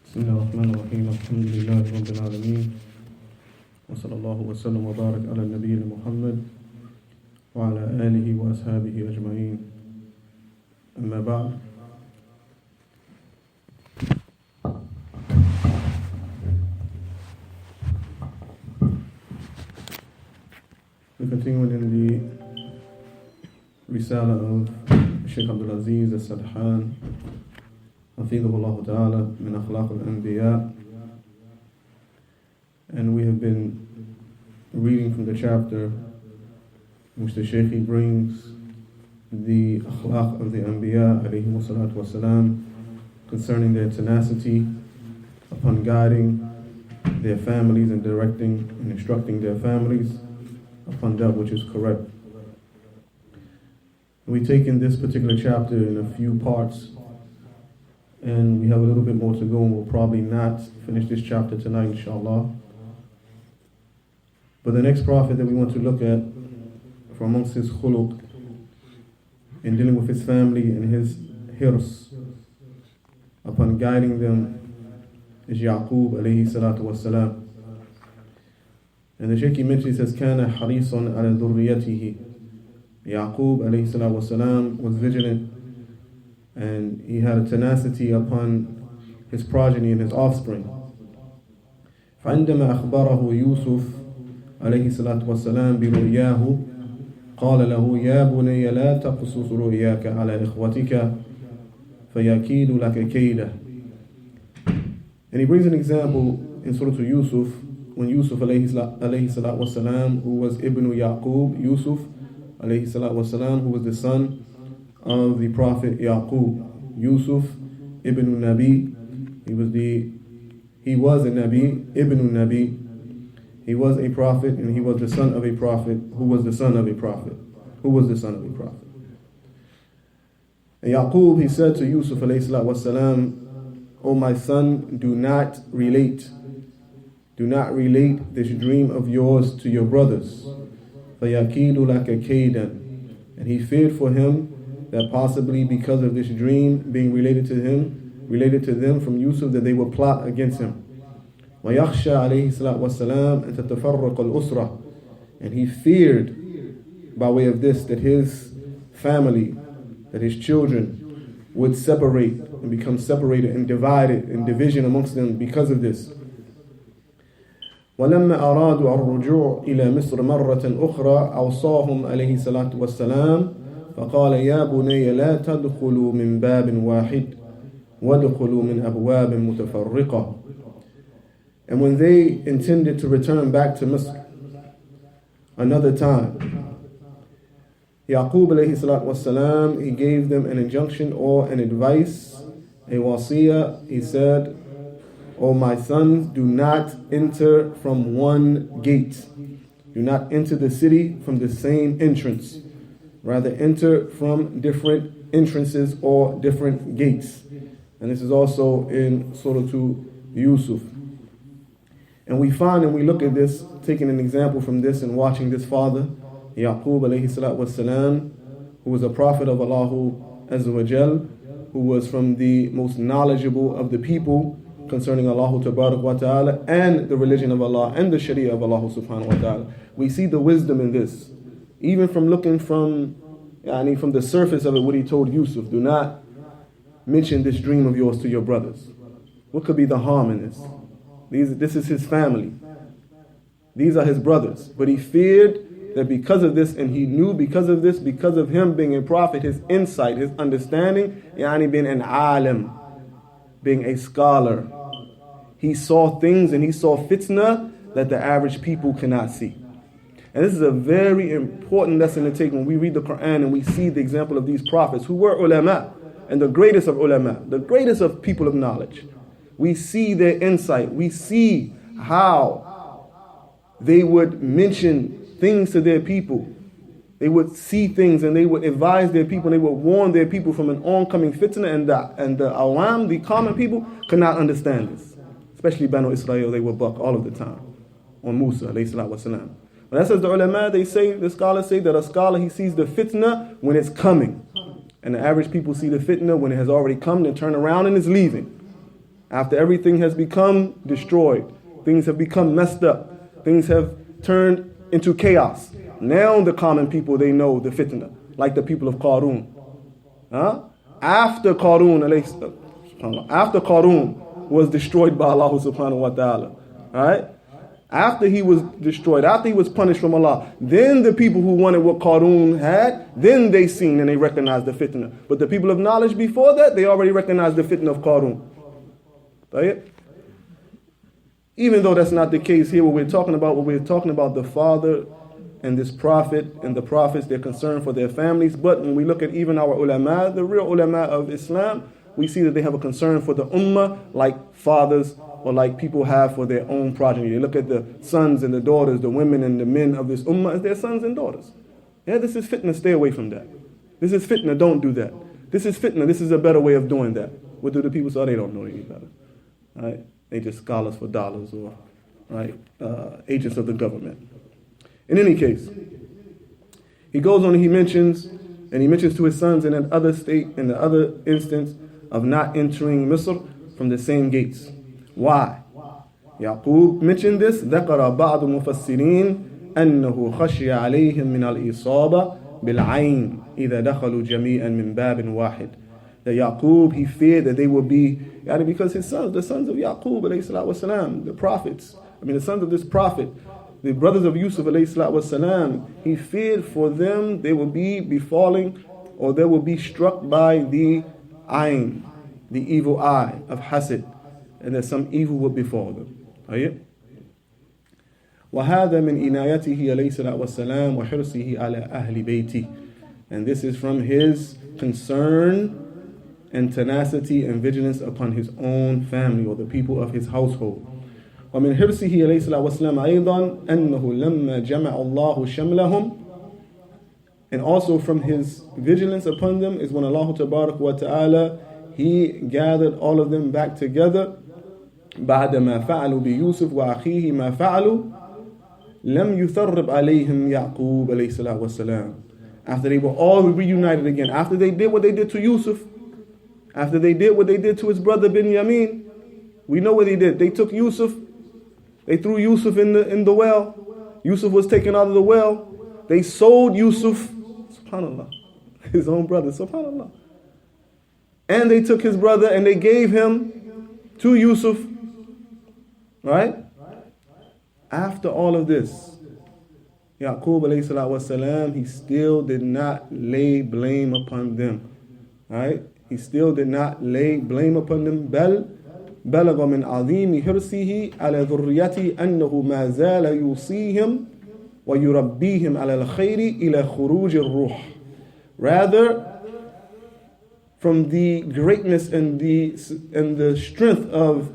بسم الله الرحمن الرحيم الحمد لله رب العالمين وصلى الله وسلم وبارك على النبي محمد وعلى آله وأصحابه أجمعين أما بعد. We continue in the Risala of Sheikh Abdul Aziz Al-Sadhan حفظه الله تعالى من أخلاق الأنبياء, and we have been reading from the chapter in which the Shaykh brings the Akhlaaq of the Anbiyaa alayhimu salatu wasalam concerning their tenacity upon guiding their families and directing and instructing their families upon that which is correct. We take in this particular chapter in a few parts, and we have a little bit more to go, and we'll probably not finish this chapter tonight, inshallah. But the next prophet that we want to look at from amongst his khuluq in dealing with his family and his hirs upon guiding them is Yaqub alayhi salatu wassalam. And the Shaykh mentions, he says, كَانَ حَرِيصًا عَلَى ذُرِّيَّتِهِ. Yaqub alayhi salatu wassalam was vigilant, and he had a tenacity upon his progeny and his offspring. فعندما أخبره يوسف عليه الصلاة والسلام برؤياه قال له يا بني لا تقصص رؤياك على إخوتك فيكيد لك كيدا. And he brings an example in Surah Yusuf, when Yusuf alayhi salatu wasalam, who was Ibn Yaqub, Yusuf alayhi salatu wasalam, who was the son of the Prophet Yaqub, Yusuf ibn Nabi. He was a Nabi, Ibn Nabi. He was a prophet, and he was the son of a prophet, who was the son of a prophet, who was the son of a prophet. And Yaqub, he said to Yusuf alayhi salatu wasalam, "O my son, do not relate this dream of yours to your brothers. فَيَكِيدُ لَكَ كَيْدًا." And he feared for him that possibly because of this dream being related to them from Yusuf, that they would plot against him. وَيَخْشَى عَلَيْهِ الصَّلَاةُ وَالسَّلَامُ أَن تَتَفَرَّقَ الْأُسْرَةُ. And he feared by way of this that his family, that his children would separate and become separated and divided and division amongst them because of this. وَلَمَّا أَرَادُوا الرُّجُوعَ إِلَى مِصْرَ مَرَّةً أُخْرَى أَوْصَاهُمْ عَلَيْهِ الصَّلَاةُ وَالسَّلَامُ فقال يا بني لا تدخلوا من باب واحد وادخلوا من أبواب متفرقة. And when they intended to return back to Misr another time, Yaqub alayhi salatu wasalam, he gave them an injunction or an advice, a wasiyah. He said, "O my sons, do not enter from one gate. Do not enter the city from the same entrance. Rather, enter from different entrances or different gates." And this is also in Surah Yusuf. And we find, and we look at this, taking an example from this and watching this father, Yaqub alayhi salatu wasalam, who was a prophet of Allah Azza wa Jal, who was from the most knowledgeable of the people concerning Allah Tabarak wa Ta'ala and the religion of Allah and the Sharia of Allah Subhanahu wa Ta'ala. We see the wisdom in this. Even from looking from the surface of it, what he told Yusuf, do not mention this dream of yours to your brothers. What could be the harm in this? This is his family. These are his brothers. But he feared that because of this, and he knew because of this, because of him being a prophet, his insight, his understanding, being an alim, being a scholar, he saw things and he saw fitna that the average people cannot see. And this is a very important lesson to take when we read the Quran and we see the example of these prophets who were ulama, and the greatest of ulama, the greatest of people of knowledge. We see their insight. We see how they would mention things to their people. They would see things and they would advise their people and they would warn their people from an oncoming fitna, and the awam, the common people, could not understand this. Especially Banu Israel, they were buck all of the time on Musa alayhi salatu wasalam. But that says the ulama, the scholars say that a scholar, he sees the fitna when it's coming. And the average people see the fitna when it has already come and turn around and is leaving. After everything has become destroyed, things have become messed up, things have turned into chaos. Now the common people, they know the fitna, like the people of Qarun. After Qarun was destroyed by Allah subhanahu wa ta'ala, right? After he was destroyed, after he was punished from Allah, then the people who wanted what Qarun had, then they seen and they recognized the fitna. But the people of knowledge before that, they already recognized the fitna of Qarun. Right? Even though that's not the case here, what we're talking about the father and this prophet and the prophets, they're concerned for their families. But when we look at even our ulama, the real ulama of Islam, we see that they have a concern for the ummah like fathers or like people have for their own progeny. They look at the sons and the daughters, the women and the men of this ummah as their sons and daughters. Yeah, this is fitna, stay away from that. This is fitna, don't do that. This is fitna, this is a better way of doing that. What do the people say? They don't know any better. Right? They just scholars for dollars or agents of the government. In any case, he goes on and he mentions to his sons in the other instance of not entering Misr from the same gates. Why? Yaqub mentioned this. ذكر بعض المفسرين أنه خشي عليهم من الإصابة بالعين إذا دخلوا جميعا من باب واحد. That Yaqub, he feared that they would be, because his sons, the sons of Yaqub alayhi salatu wasalam, the prophets, the sons of this prophet, the brothers of Yusuf alayhi salatu wasalam, he feared for them they would be befalling or they would be struck by the ayn, the evil eye of hasad, and that some evil would befall them. وهذا من إنايته عليه الصلاة والسلام وحرصه على أهل بيته. And this is from his concern and tenacity and vigilance upon his own family or the people of his household. ومن حرصه عليه الصلاة والسلام أيضا أنه لما جمع الله شملهم. And also from his vigilance upon them is when Allah Tabarak wa Ta'ala, he gathered all of them back together. بعد ما فعلوا بيوسف وأخيه ما فعلوا لم يثرب عليهم يعقوب عليه الصلاة والسلام. After they were all reunited again, after they did what they did to Yusuf, after they did what they did to his brother Binyamin, we know what they did. They took Yusuf, they threw Yusuf in the well. Yusuf was taken out of the well. They sold Yusuf, subhanAllah, his own brother, subhanAllah. And they took his brother and they gave him to Yusuf, right? After all of this, Yaqub alayhi salatu wasalam, he still did not lay blame upon them, right? He still did not lay blame upon them. بل بلغ من عظيم حرصه على ذريته أنه ما زال يوصيهم ويربيهم على الخير إلى خروج الروح. Rather, from the greatness and the strength of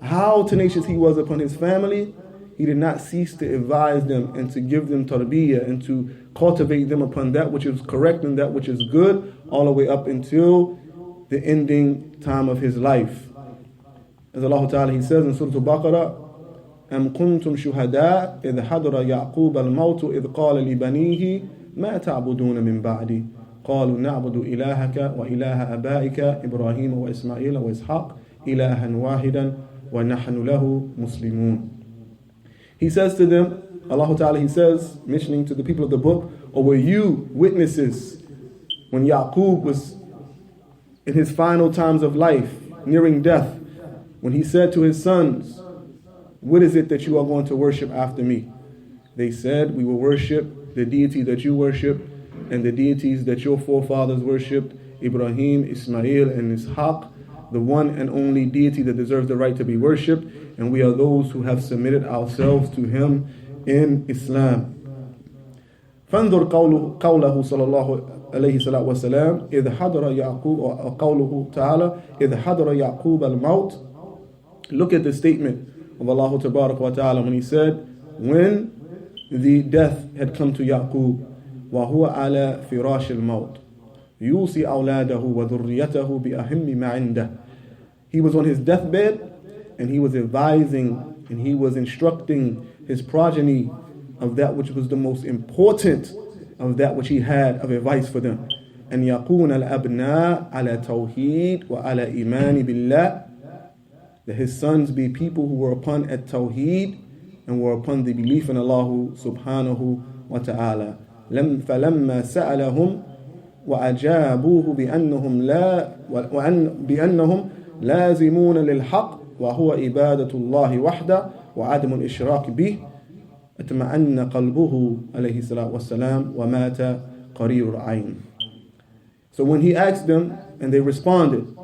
how tenacious he was upon his family, he did not cease to advise them and to give them tarbiyah and to cultivate them upon that which is correct and that which is good, all the way up until the ending time of his life. As Allah Ta'ala, he says in Surah Al-Baqarah, أَمْ كُنْتُمْ شُهَدَاءَ إِذْ حَضَرَ يَعْقُوبَ الْمَوْتُ إِذْ قَالَ لِبَنِيهِ مَا تَعْبُدُونَ مِنْ بَعْدِي قَالُوا نَعْبُدُ إِلَهَكَ وَإِلَهَ أَبَائِكَ إِبْرَاهِيمَ وَإِسْمَاعِيلَ وَإِسْحَاقَ إِلَهًا وَاحِدًا وَنَحْنُ لَهُ مُسْلِمُونَ. He says to them, Allah Ta'ala, he says, mentioning to the people of the book, or were you witnesses when Yaqub was in his final times of life, nearing death, when he said to his sons, what is it that you are going to worship after me? They said, we will worship the deity that you worship and the deities that your forefathers worshipped, Ibrahim, Ismail, and Ishaq, the one and only deity that deserves the right to be worshipped, and we are those who have submitted ourselves to him in Islam. فانظر قوله صلى الله عليه وسلم إذ حضر يعقوب قوله تعالى إذ حضر يعقوب الموت. Look at the statement of Allah Tabarak wa Ta'ala when he said, when the death had come to Yaqub, وهو على فراش الموت يوصي أولاده وذريته بأهم ما عنده. He was on his deathbed and he was advising and he was instructing his progeny of that which was the most important of that which he had of advice for them. أن يكون الأبناء على توحيد وعلى إيمان بالله that his sons be people who were upon at-tawheed and were upon the belief in Allah subhanahu wa ta'ala. فَلَمَّا سَأَلَهُمْ وَأَجَابُوهُ بِأَنَّهُمْ لَازِمُونَ لِلْحَقِّ وَهُوَ إِبَادَةُ اللَّهِ وَحْدَهُ وَعَدْمُ الْإِشْرَاكِ بِهِ اطمأن قلبه عليه الصلاة والسلام ومات قرير العين. So when he asked them and they responded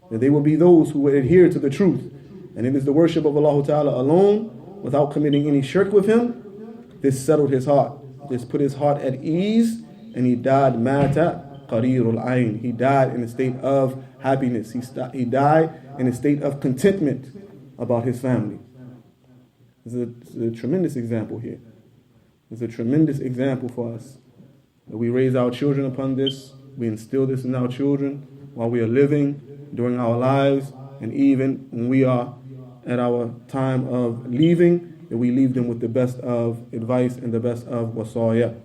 that they will be those who would adhere to the truth, and it is the worship of Allah Ta'ala alone without committing any shirk with him, this settled his heart. This put his heart at ease, and he died mata qarirul ayn. He died in a state of happiness. He died in a state of contentment about his family. This is a tremendous example here. It's a tremendous example for us. That we raise our children upon this. We instill this in our children while we are living, during our lives, and even when we are at our time of leaving, that we leave them with the best of advice and the best of wasaya.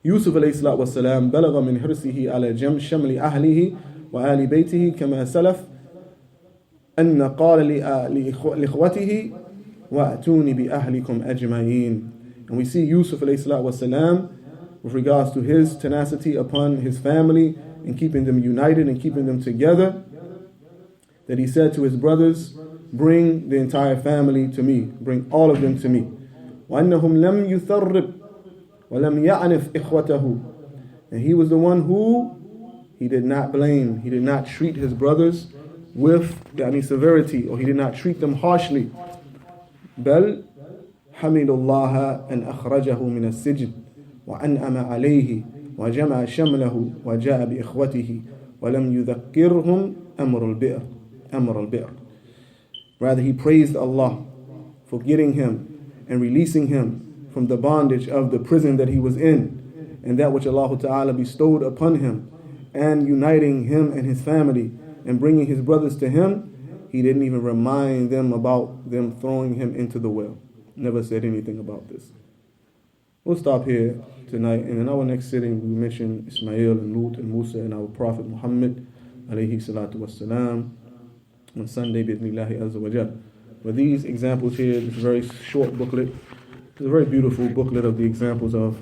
Yusuf alayhi salatu wassalam balagha min hirsihi ala shamli ahlihi wa ali baytihi kama salaf anna qala li ikhwatihi wa'atuni bi ahlikum ajma'in. And we see Yusuf alayhi salatu wassalam with regards to his tenacity upon his family and keeping them united and keeping them together, that he said to his brothers, bring the entire family to me, bring all of them to me. وَأَنَّهُمْ لَمْ يُثَرِّبْ وَلَمْ يَعْنِفْ إِخْوَتَهُ. And he was the one who he did not blame, he did not treat his brothers with any severity, or he did not treat them harshly. بل حمد الله أن أخرجه من السجن وأنعم عليه وجمع شمله وجاء بإخوته ولم يذكرهم أمر البئر. Rather, he praised Allah for getting him and releasing him from the bondage of the prison that he was in, and that which Allah Ta'ala bestowed upon him, and uniting him and his family and bringing his brothers to him. He didn't even remind them about them throwing him into the well. Never said anything about this. We'll stop here tonight, and in our next sitting we mention Ismail and Lut and Musa and our Prophet Muhammad alayhi salatu wassalam on Sunday bi'idhnillahi azza wa jal. But these examples here, this very short booklet, it's a very beautiful booklet of the examples of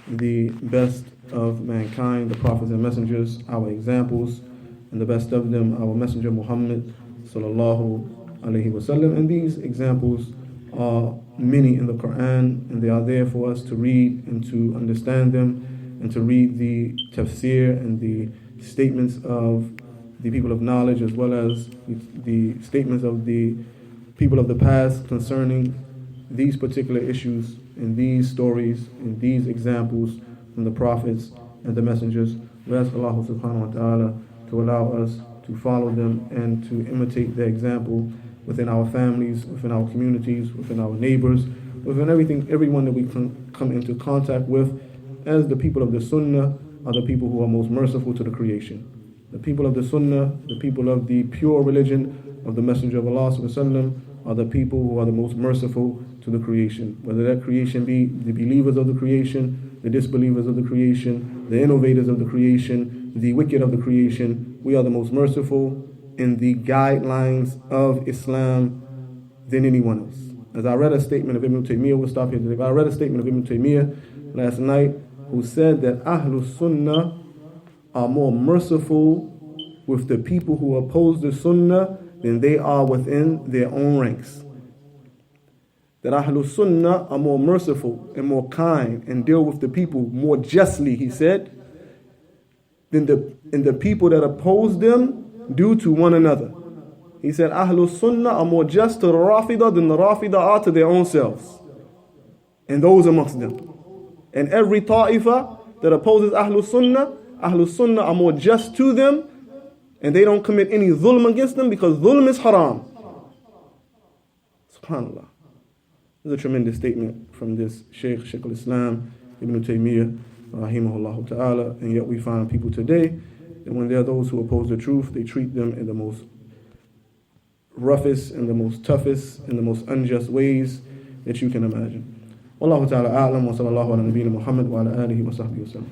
the best of mankind, the prophets and messengers, our examples, and the best of them, our messenger Muhammad sallallahu alayhi wasallam. And these examples are many in the Quran, and they are there for us to read and to understand them, and to read the tafsir and the statements of the people of knowledge, as well as the statements of the people of the past concerning these particular issues and these stories and these examples from the prophets and the messengers. We ask Allah subhanahu wa ta'ala to allow us to follow them and to imitate their example within our families, within our communities, within our neighbors, within everyone that we come into contact with, as the people of the Sunnah are the people who are most merciful to the creation. The people of the Sunnah, the people of the pure religion of the Messenger of Allah ﷺ, are the people who are the most merciful to the creation. Whether that creation be the believers of the creation, the disbelievers of the creation, the innovators of the creation, the wicked of the creation, we are the most merciful in the guidelines of Islam than anyone else. As I read a statement of Ibn Taymiyyah, we'll stop here today. I read a statement of Ibn Taymiyyah last night, who said that Ahlul Sunnah are more merciful with the people who oppose the Sunnah than they are within their own ranks. That Ahlul Sunnah are more merciful and more kind and deal with the people more justly, he said, than the people that oppose them do to one another. He said Ahlul Sunnah are more just to the Rafidah than the Rafidah are to their own selves and those amongst them. And every Ta'ifa that opposes Ahlul Sunnah are more just to them, and they don't commit any dhulm against them, because dhulm is haram. SubhanAllah. This is a tremendous statement from this Shaykh al-Islam Ibn Taymiyyah rahimahullah ta'ala. And yet we find people today that when there are those who oppose the truth, they treat them in the most roughest and the most toughest and the most unjust ways that you can imagine. Wallahu ta'ala a'lam wa sallallahu ala nabiyyina Muhammad wa ala alihi wa sahbihi wa sallam.